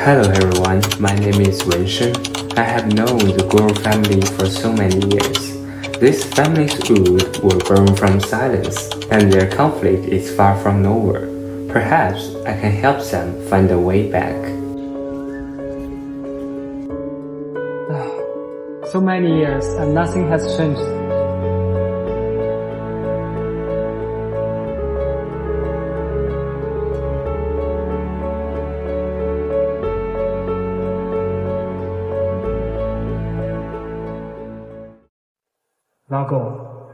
Hello everyone, my name is Wenyue. I have known the Guo family for so many years. This family's root were born from silence, and their conflict is far from nowhere. Perhaps I can help them find a way back. So many years and nothing has changed. Now go.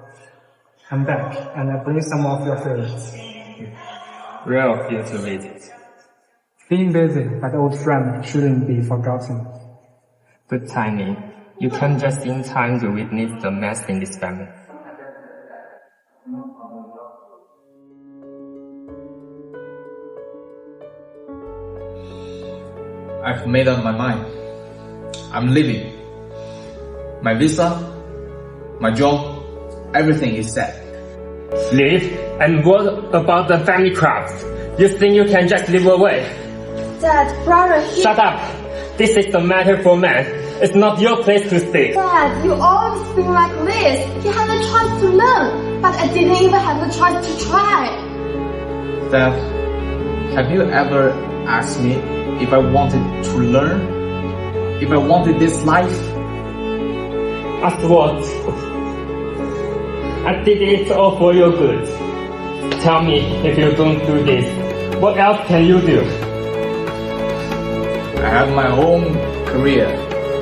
I'm back, and I bring some of your favorites. Real feel to visit. Being busy, but old friend shouldn't be forgotten. Good timing. You came just in time to witness the mess in this family. I've made up my mind. I'm leaving. My visa, my job, everything is set. Leave? And what about the family craft? You think you can just live away? Dad, brother, Shut up! This is the matter for man. It's not your place to speak. Dad, you always feel like this. You had the chance to learn, but I didn't even have the chance to try. Dad, have you ever asked me if I wanted to learn? If I wanted this life? Ask what? I did it all for your good. Tell me, if you don't do this, what else can you do? I have my own career.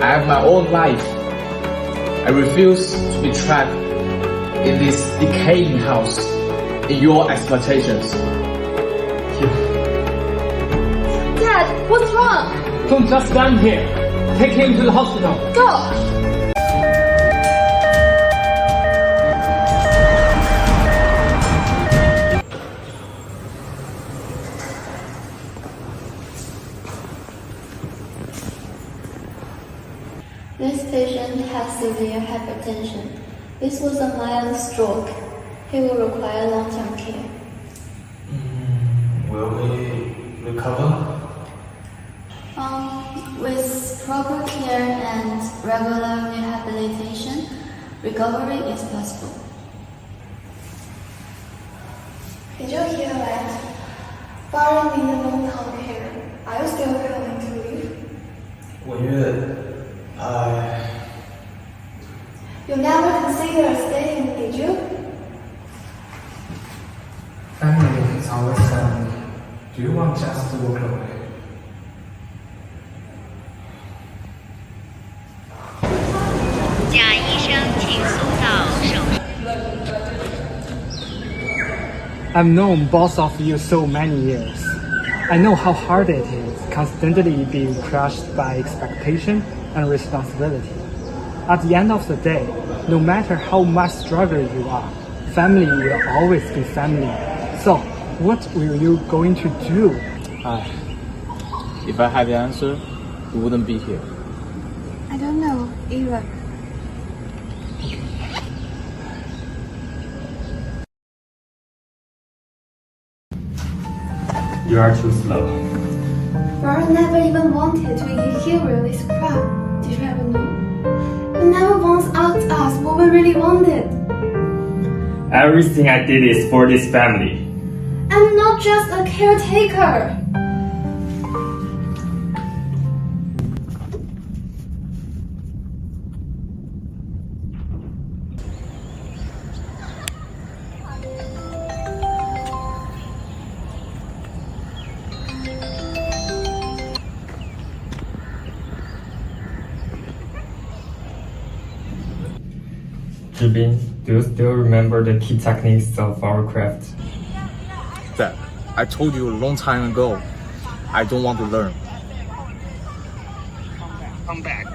I have my own life. I refuse to be trapped in this decaying house, in your exploitations. Dad, what's wrong? Don't just stand here. Take him to the hospital. Go! This patient has severe hypertension. This was a mild stroke. He will require long-term care. Will he recover? With proper care and regular rehabilitation, recovery is possible. Did you hear that? Barring needed long-term care, are you still willing to leave? Wenyue, You never considered staying, did you? Family is always family. Do you want just to walk away? I've known both of you so many years. I know how hard it is constantly being crushed by expectation and responsibility. At the end of the day, no matter how much struggle you are, family will always be family. So, what will you going to do? if I had the answer, you wouldn't be here. I don't know, either. You are too slow. Farce never even wanted to inherit this crime. Did you ever know? You never once asked us what we really wanted. Everything I did is for this family. I'm not just a caretaker. Zhibin, do you still remember the key techniques of our craft? Dad, I told you a long time ago, I don't want to learn. Come back.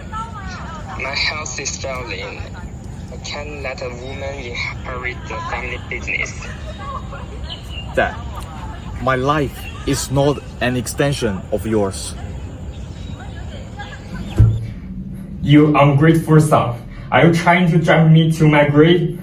My health is failing. I can't let a woman inherit the family business. Dad, my life is not an extension of yours. You ungrateful son. Are you trying to drive me to my grave?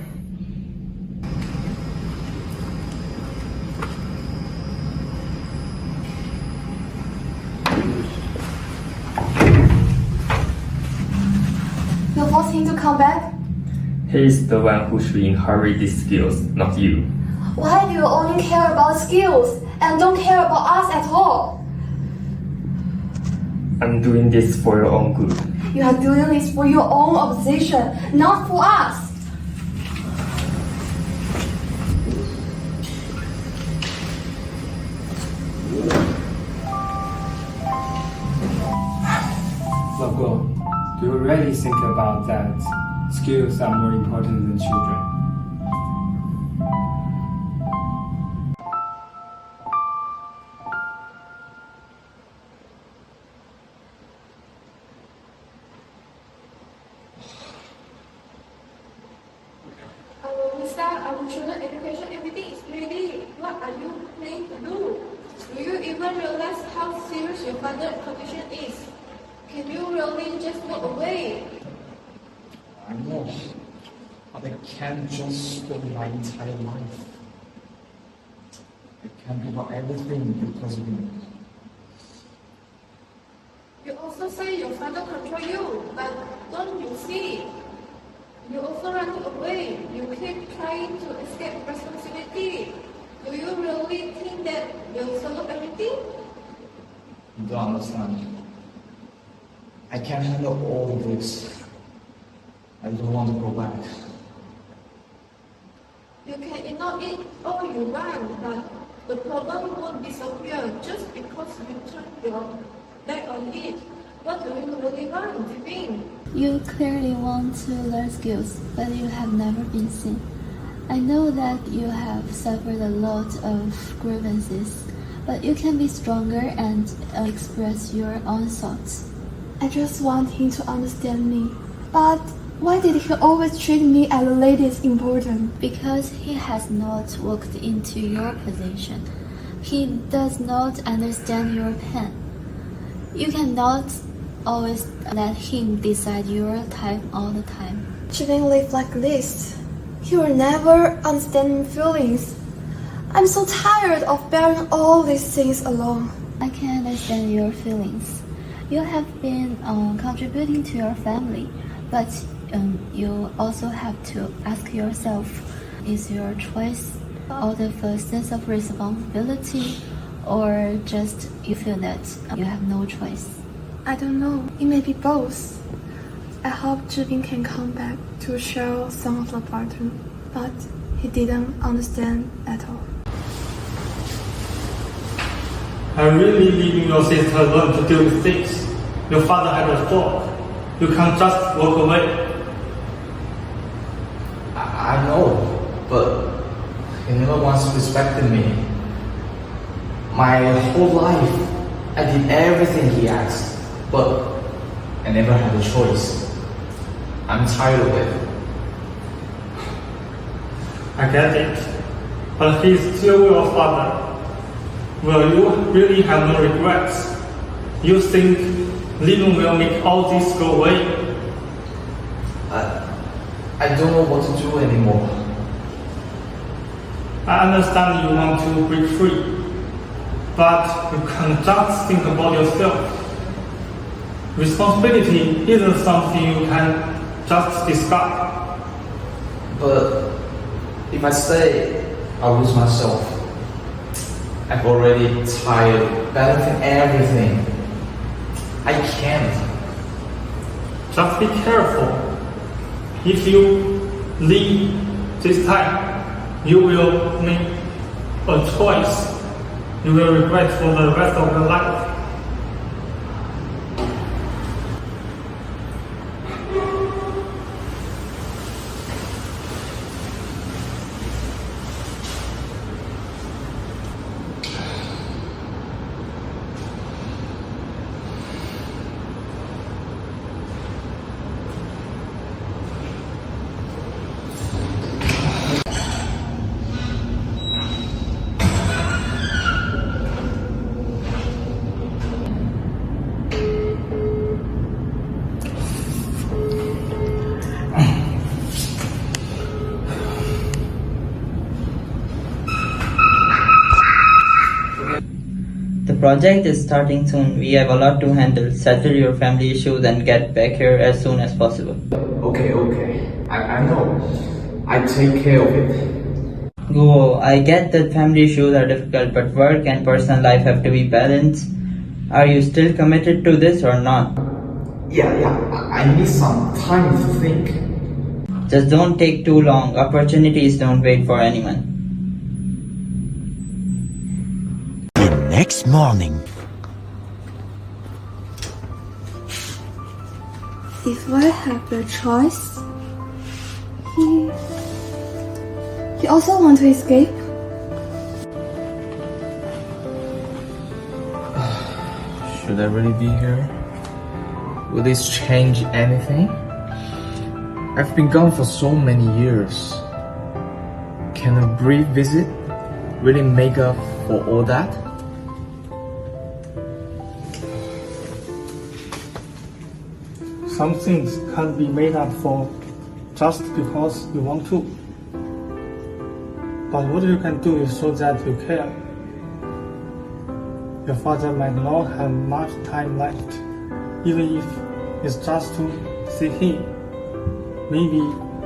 him to come back? He's the one who should inherit these skills, not you. Why do you only care about skills and don't care about us at all? I'm doing this for your own good. You are doing this for your own opposition, not for us. But Guo, do you really think about that? Skills are more important than children. Our visa, our children education, everything is ready. What are you planning to do? Do you even realize how serious your father's condition is? Can you really just walk away? I know, but I can't just spend my entire life. I can't give up everything because of you. You also say your father control you, but don't you see? You also run away. You keep trying to escape responsibility. Do you really think that will solve everything? You don't understand. I can't handle all of this. I don't want to go back. You can ignore it all you want, but the problem won't disappear just because you turn your back on it. What do you really want, Zhibin? You clearly want to learn skills, but you have never been seen. I know that you have suffered a lot of grievances, but you can be stronger and express your own thoughts. I just want him to understand me. But why did he always treat me as the least important? Because he has not walked into your position. He does not understand your pain. You cannot always let him decide your time all the time. Zhibin live like this. He will never understand my feelings. I'm so tired of bearing all these things alone. I can understand your feelings. You have been contributing to your family, but you also have to ask yourself, is your choice out of a sense of responsibility, or just you feel that you have no choice? I don't know. It may be both. I hope Zhibin can come back to share some of the burden, but he didn't understand at all. I'm really leaving your sister alone to deal with things. Your father had a stroke. You can't just walk away. I know, but he never once respected me. My whole life, I did everything he asked, but I never had a choice. I'm tired of it. I get it. But he's still your father. Will you really have no regrets? You think leaving will make all this go away? I don't know what to do anymore. I understand you want to break free, but you can't just think about yourself. Responsibility isn't something you can just discard. But if I stay, I'll lose myself. I've already tried balancing everything. I can't. Just be careful. If you leave this time, you will make a choice you will regret for the rest of your life. project is starting soon. We have a lot to handle. Settle your family issues and get back here as soon as possible. Okay. I know. I take care of it. Guo, I get that family issues are difficult, but work and personal life have to be balanced. Are you still committed to this or not? Yeah. I need some time to think. Just don't take too long. Opportunities don't wait for anyone. The next morning. If I have the choice, he also want to escape. Should I really be here? Will this change anything? I've been gone for so many years. Can a brief visit really make up for all that? Some things can't be made up for just because you want to. But what you can do is show that you care. Your father might not have much time left, even if it's just to see him. Maybe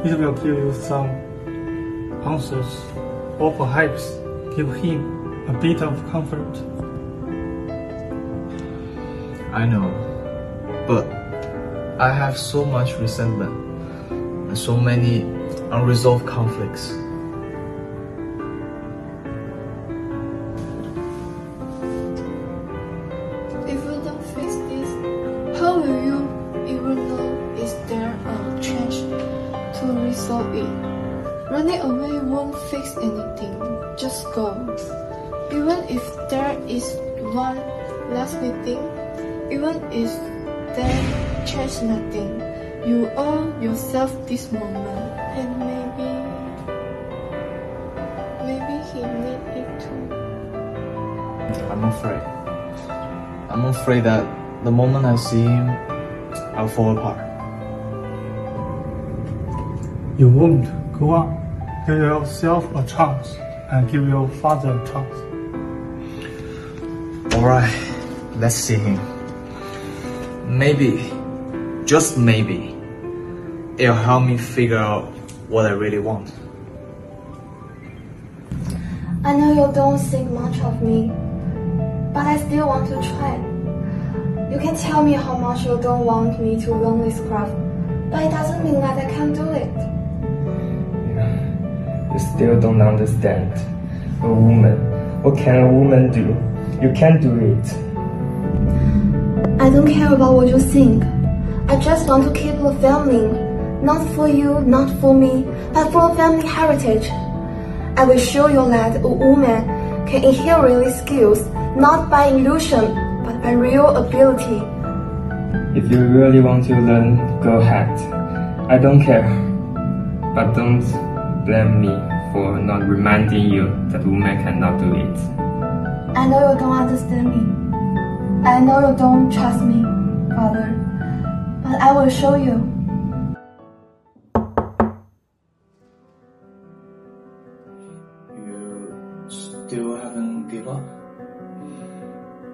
it will give you some answers, or perhaps give him a bit of comfort. I know, but I have so much resentment and so many unresolved conflicts. If you don't fix this, how will you even know is there a chance to resolve it? Running away won't fix anything. Just go. Even if there is one last meeting, even if there change nothing, you owe yourself this moment, and maybe he need it too. I'm afraid that the moment I see him, I'll fall apart. You won't. Go on. Give yourself a chance and give your father a chance. Alright, let's see him. Maybe, just maybe, it'll help me figure out what I really want. I know you don't think much of me, but I still want to try. You can tell me how much you don't want me to learn this craft, but it doesn't mean that I can't do it. You still don't understand. A woman. What can a woman do? You can't do it. I don't care about what you think. I just want to keep the family. Not for you, not for me, but for a family heritage. I will show you that a woman can inherit these skills not by illusion, but by real ability. If you really want to learn, go ahead. I don't care. But don't blame me for not reminding you that women cannot do it. I know you don't understand me. I know you don't trust me, Father. But I will show you. You still haven't given up?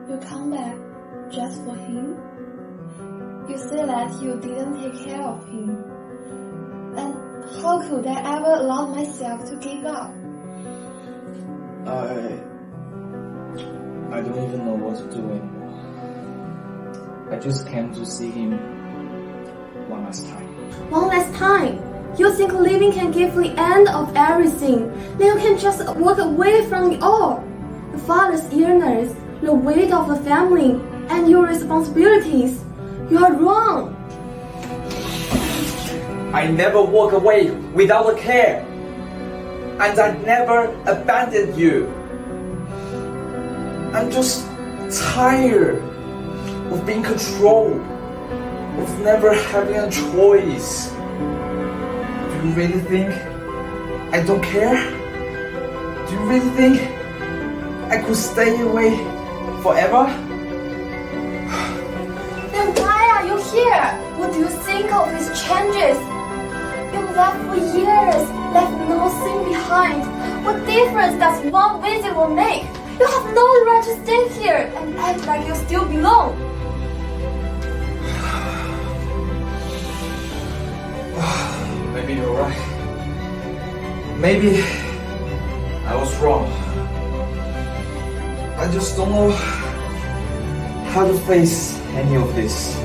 You come back just for him? You say that you didn't take care of him. And how could I ever allow myself to give up? I don't even know what to do anymore. I just came to see him one last time. One last time? You think living can give the end of everything? Then you can just walk away from it all. The father's illness, the weight of the family, and your responsibilities. You are wrong. I never walk away without a care. And I never abandoned you. I'm just tired of being controlled, of never having a choice. Do you really think I don't care? Do you really think I could stay away forever? Then why are you here? What do you think of these changes? You left for years, left nothing behind. What difference does one visit will make? You have no right to stand here and act like you still belong. Maybe you're right. Maybe I was wrong. I just don't know how to face any of this.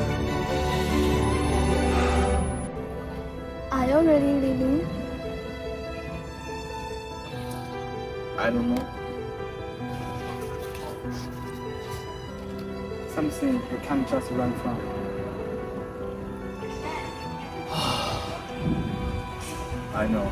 Are you really leaving? I don't know. Something you can't just run from. I know.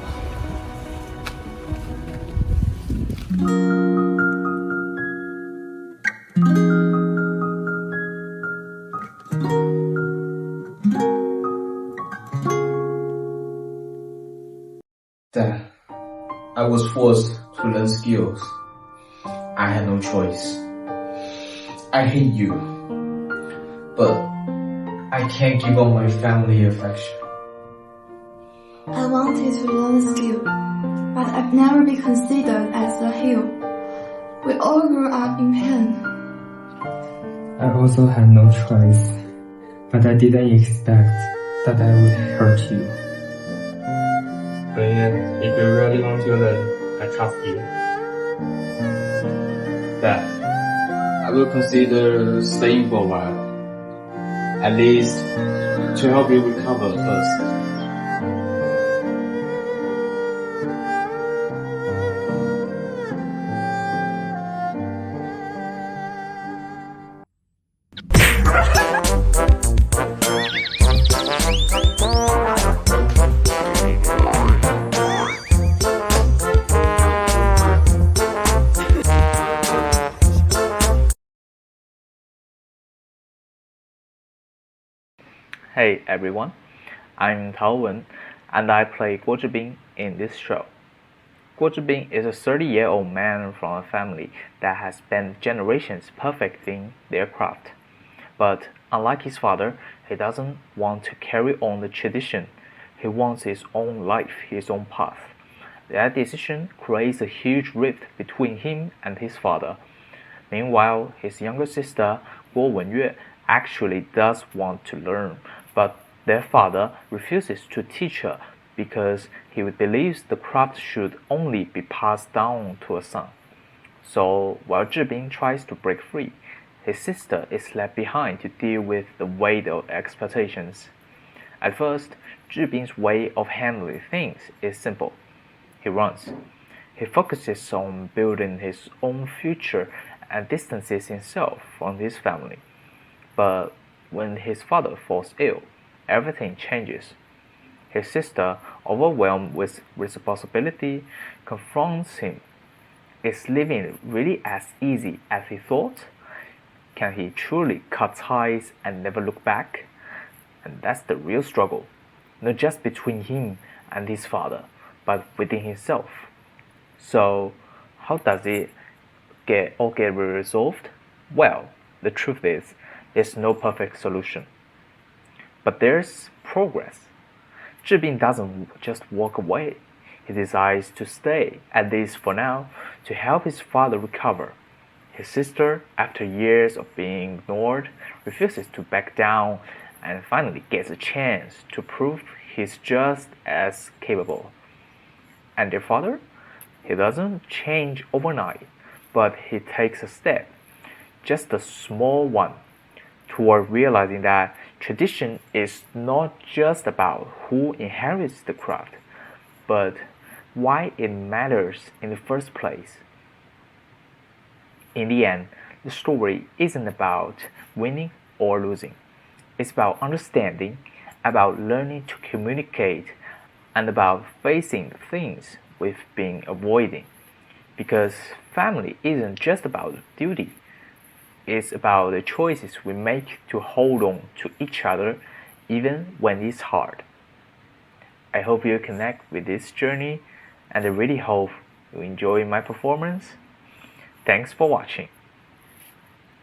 Dad, I was forced to learn skills. I had no choice. I hate you, but I can't give up my family affection. I wanted to learn a skill, but I've never been considered as a hero. We all grew up in pain. I also had no choice, but I didn't expect that I would hurt you. Wenyue, if you really want to learn, I trust you. Dad, I will consider staying for a while. At least to help you recover first. Hey everyone, I'm Tao Wen, and I play Guo Zhibin in this show. Guo Zhibin is a 30-year-old man from a family that has spent generations perfecting their craft. But unlike his father, he doesn't want to carry on the tradition. He wants his own life, his own path. That decision creates a huge rift between him and his father. Meanwhile, his younger sister, Guo Wenyue, actually does want to learn, but their father refuses to teach her because he believes the craft should only be passed down to a son. So while Zhibin tries to break free, his sister is left behind to deal with the weight of expectations. At first, Zhibin's way of handling things is simple. He runs. He focuses on building his own future and distances himself from his family. But when his father falls ill, everything changes. His sister, overwhelmed with responsibility, confronts him. Is living really as easy as he thought? Can he truly cut ties and never look back? And that's the real struggle, not just between him and his father, but within himself. So, how does it get resolved? Well, the truth is, there's no perfect solution. But there's progress. Zhibin doesn't just walk away. He decides to stay, at least for now, to help his father recover. His sister, after years of being ignored, refuses to back down and finally gets a chance to prove he's just as capable. And their father? He doesn't change overnight, but he takes a step, just a small one, toward realizing that tradition is not just about who inherits the craft, but why it matters in the first place. In the end, the story isn't about winning or losing. It's about understanding, about learning to communicate, and about facing things we've been avoiding. Because family isn't just about duty. It's about the choices we make to hold on to each other even when it's hard. I hope you connect with this journey, and I really hope you enjoy my performance. Thanks for watching.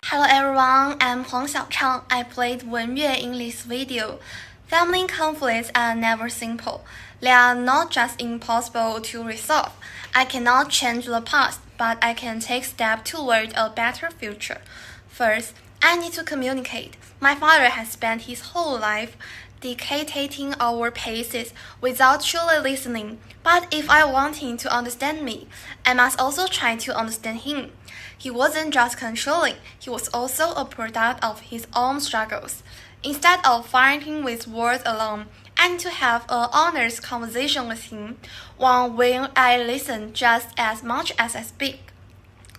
Hello everyone, I'm Huang Xiaochang. I played Wenyue in this video. Family conflicts are never simple. They are not just impossible to resolve. I cannot change the past, but I can take steps toward a better future. First, I need to communicate. My father has spent his whole life dictating our paces without truly listening. But if I want him to understand me, I must also try to understand him. He wasn't just controlling, he was also a product of his own struggles. Instead of fighting with words alone, I need to have an honest conversation with him, one where I listen just as much as I speak.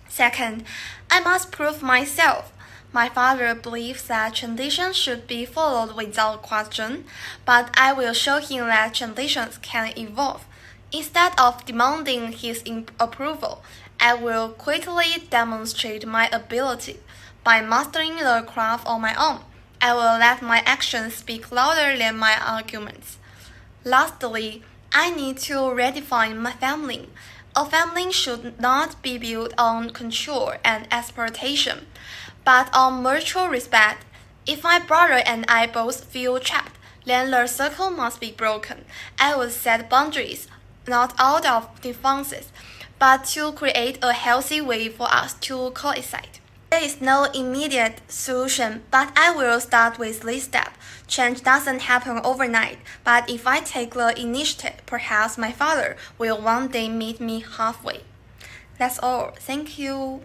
Second, I must prove myself. My father believes that traditions should be followed without question, but I will show him that traditions can evolve. Instead of demanding his approval, I will quickly demonstrate my ability. By mastering the craft on my own, I will let my actions speak louder than my arguments. Lastly, I need to redefine my family. A family should not be built on control and exploitation, but on mutual respect. If my brother and I both feel trapped, then the circle must be broken. I will set boundaries, not out of defenses, but to create a healthy way for us to coexist. There is no immediate solution, but I will start with this step. Change doesn't happen overnight, but if I take the initiative, perhaps my father will one day meet me halfway. That's all. Thank you.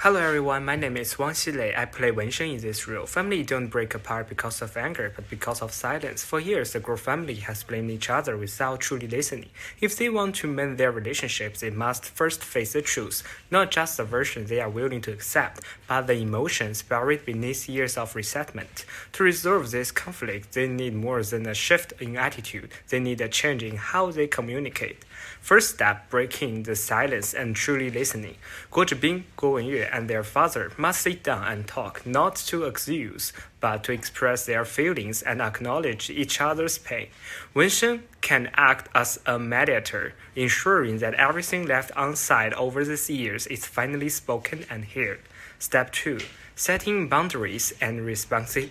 Hello everyone, my name is Wang Xilei. I play Wensheng in this role. Family don't break apart because of anger, but because of silence. For years, the Guo family has blamed each other without truly listening. If they want to mend their relationships, they must first face the truth, not just the version they are willing to accept, but the emotions buried beneath years of resentment. To resolve this conflict, they need more than a shift in attitude. They need a change in how they communicate. First step, breaking the silence and truly listening. Guo Zhibin, Guo Wenyue, and their father must sit down and talk, not to accuse, but to express their feelings and acknowledge each other's pain. Wensheng can act as a mediator, ensuring that everything left unsaid over these years is finally spoken and heard. Step 2. Setting boundaries and respecting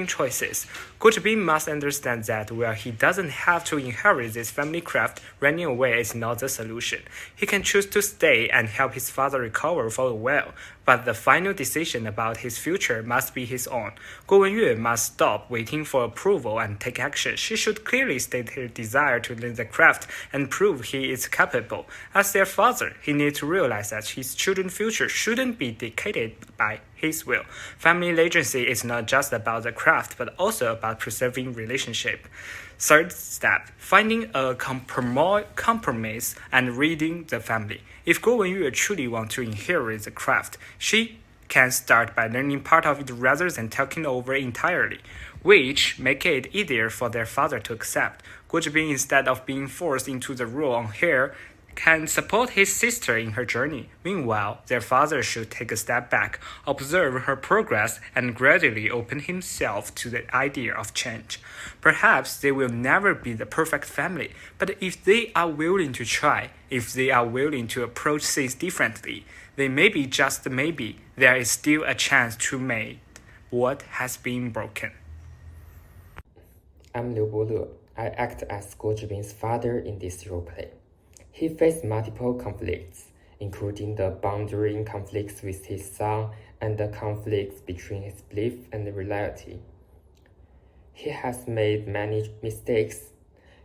choices. Guo Zhibin must understand that while he doesn't have to inherit this family craft, running away is not the solution. He can choose to stay and help his father recover for a while, but the final decision about his future must be his own. Guo Wenyue must stop waiting for approval and take action. She should clearly state her desire to learn the craft and prove he is capable. As their father, he needs to realize that his children's future shouldn't be dictated by his will. Family legacy is not just about the craft, but also about preserving relationship. Third step, finding a compromise and reading the family. If Guo Wenyue truly wants to inherit the craft, she can start by learning part of it rather than taking over entirely, which make it easier for their father to accept. Guo Zhibin, instead of being forced into the role on her, can support his sister in her journey. Meanwhile, their father should take a step back, observe her progress, and gradually open himself to the idea of change. Perhaps they will never be the perfect family, but if they are willing to try, if they are willing to approach things differently, then maybe, just maybe, there is still a chance to mend what has been broken. I'm Liu Bole. I act as Guo Zhibin's father in this roleplay. He faced multiple conflicts, including the boundary conflicts with his son and the conflicts between his belief and reality. He has made many mistakes.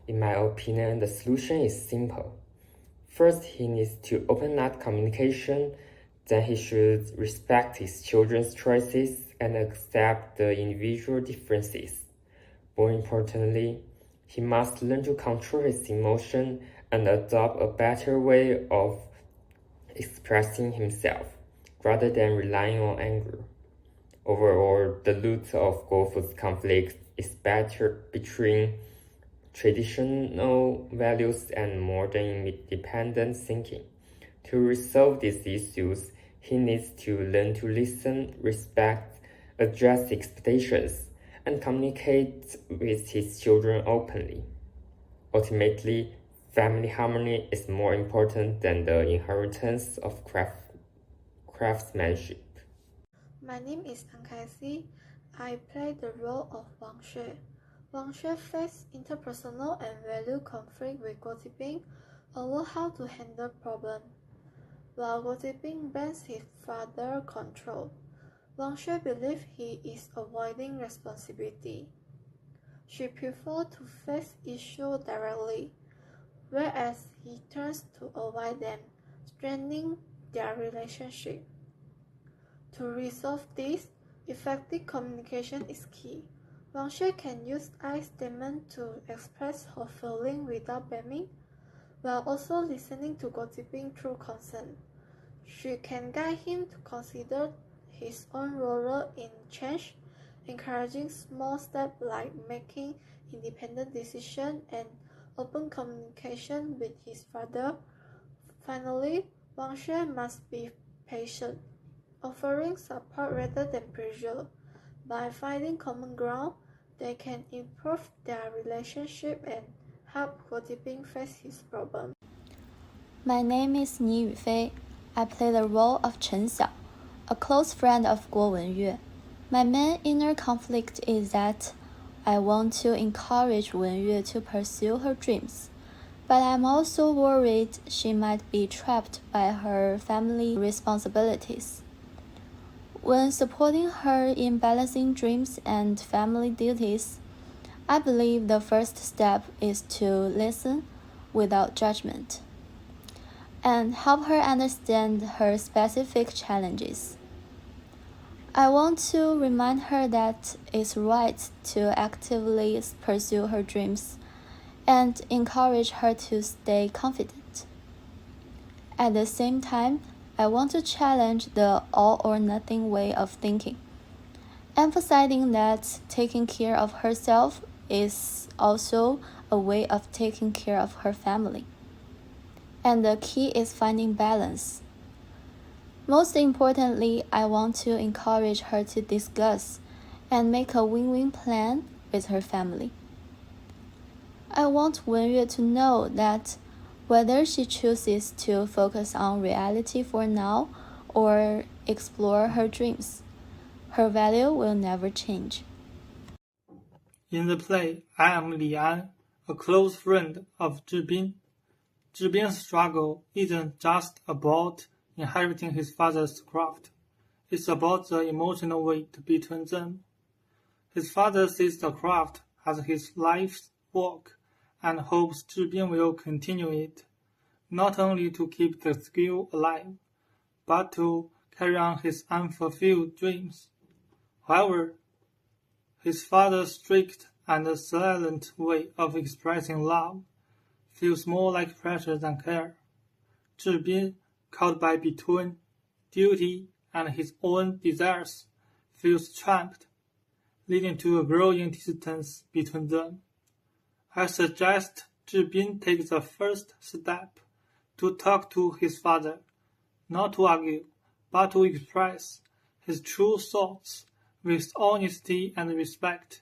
In my opinion, the solution is simple. First, he needs to open up communication. Then he should respect his children's choices and accept the individual differences. More importantly, he must learn to control his emotion and adopt a better way of expressing himself, rather than relying on anger. Overall, the root of Guofu's conflict is better between traditional values and modern independent thinking. To resolve these issues, he needs to learn to listen, respect, address expectations, and communicate with his children openly. Ultimately, family harmony is more important than the inheritance of craftsmanship. My name is Ankasi. I play the role of Wang Xue. Wang Xue faced interpersonal and value conflict with Guo Zhibin over how to handle problems. while Guo Zhibin blames his father control. Wenyue believes he is avoiding responsibility. She prefers to face issues directly, whereas he turns to avoid them, straining their relationship. To resolve this, effective communication is key. Wenyue can use I statements to express her feelings without blaming, while also listening to Guo Zhibin through consent. She can guide him to consider his own role in change, encouraging small steps like making independent decisions and open communication with his father. Finally, Wenyue must be patient, offering support rather than pressure. By finding common ground, they can improve their relationship and help Guo Zhibin face his problem. My name is Ni Yufei. I play the role of Chen Xiao, a close friend of Guo Wenyue. My main inner conflict is that I want to encourage Wenyue to pursue her dreams, but I'm also worried she might be trapped by her family responsibilities. When supporting her in balancing dreams and family duties, I believe the first step is to listen without judgment and help her understand her specific challenges. I want to remind her that it's right to actively pursue her dreams and encourage her to stay confident. At the same time, I want to challenge the all or nothing way of thinking, emphasizing that taking care of herself is also a way of taking care of her family. And the key is finding balance. Most importantly, I want to encourage her to discuss and make a win-win plan with her family. I want Wenyue to know that whether she chooses to focus on reality for now or explore her dreams, her value will never change. In the play, I am Li An, a close friend of Zhibin. Zhibin's struggle isn't just about inheriting his father's craft. It's about the emotional weight between them. His father sees the craft as his life's work and hopes Zhibin will continue it, not only to keep the skill alive, but to carry on his unfulfilled dreams. However, his father's strict and silent way of expressing love feels more like pressure than care. Zhibin, caught between duty and his own desires, feels trapped, leading to a growing distance between them. I suggest Zhibin take the first step to talk to his father, not to argue, but to express his true thoughts with honesty and respect.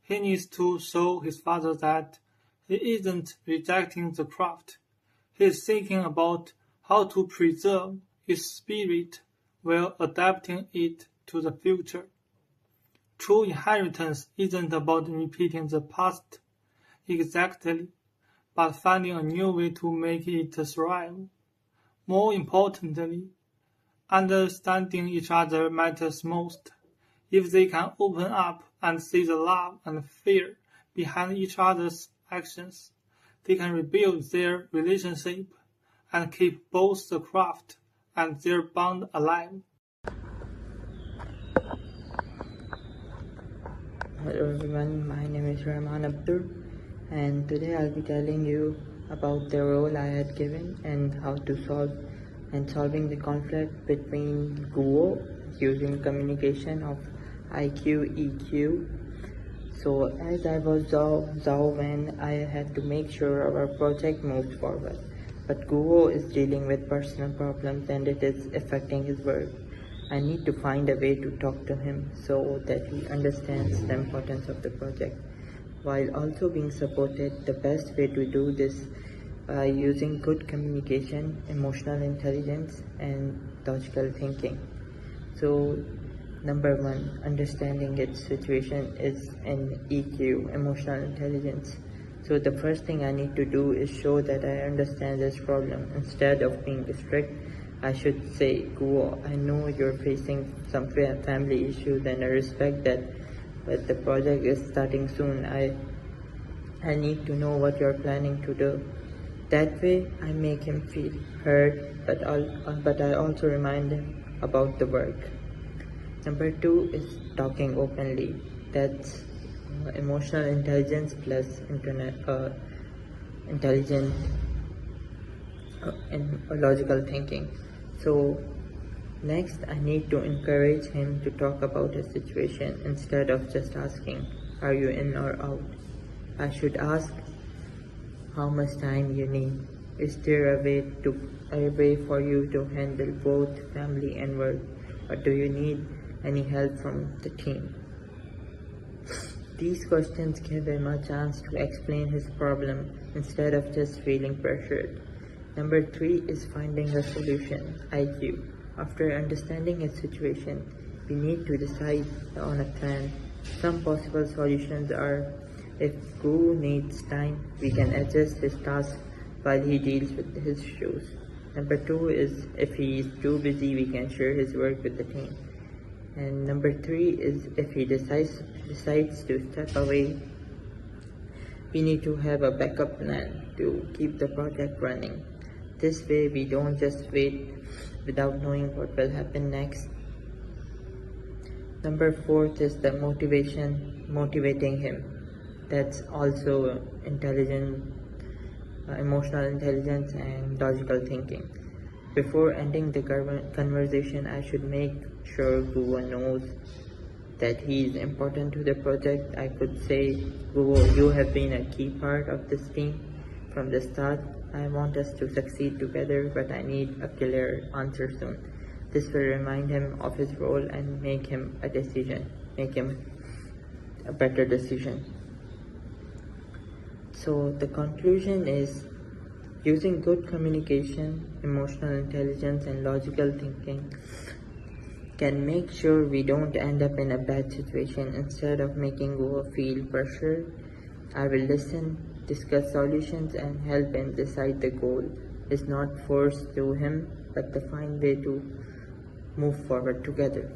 He needs to show his father that he isn't rejecting the craft. He is thinking about how to preserve its spirit while adapting it to the future. True inheritance isn't about repeating the past exactly, but finding a new way to make it thrive. More importantly, understanding each other matters most. If they can open up and see the love and fear behind each other's actions, they can rebuild their relationship and keep both the craft and their bond alive. Hello everyone, my name is Rahman Abdur, and today I'll be telling you about the role I had given and how to solving the conflict between Guo using communication of IQ, EQ. So as I was Zhao when I had to make sure our project moved forward. But Guo is dealing with personal problems and it is affecting his work. I need to find a way to talk to him so that he understands the importance of the project, while also being supported. The best way to do this by using good communication, emotional intelligence, and logical thinking. So number one, understanding its situation is an EQ, emotional intelligence. So the first thing I need to do is show that I understand this problem. Instead of being strict, I should say, Guo, I know you're facing some family issues and I respect that, but the project is starting soon. I need to know what you're planning to do. That way, I make him feel heard, but I also remind him about the work. Number 2 is talking openly. That's emotional intelligence plus intelligent and logical thinking. So next, I need to encourage him to talk about his situation instead of just asking, are you in or out? I should ask, how much time you need? Is there a way for you to handle both family and work, or do you need any help from the team? These questions give him a chance to explain his problem instead of just feeling pressured. Number 3 is finding a solution, IQ. After understanding his situation, we need to decide on a plan. Some possible solutions are, if Guo needs time, we can adjust his task while he deals with his issues. Number 2 is, if he is too busy, we can share his work with the team. And number 3 is, if he decides to step away, we need to have a backup plan to keep the project running. This way we don't just wait without knowing what will happen next. Number 4 is the motivating him. That's also emotional intelligence and logical thinking. Before ending the conversation, I should make sure Guo knows that he is important to the project. I could say, Guo, you have been a key part of this team from the start. I want us to succeed together, but I need a clear answer soon. This will remind him of his role and make him a better decision. So the conclusion is, using good communication, emotional intelligence, and logical thinking can make sure we don't end up in a bad situation. Instead of making Guo feel pressured, I will listen, discuss solutions, and help him decide. The goal is not forced to him, but to find way to move forward together.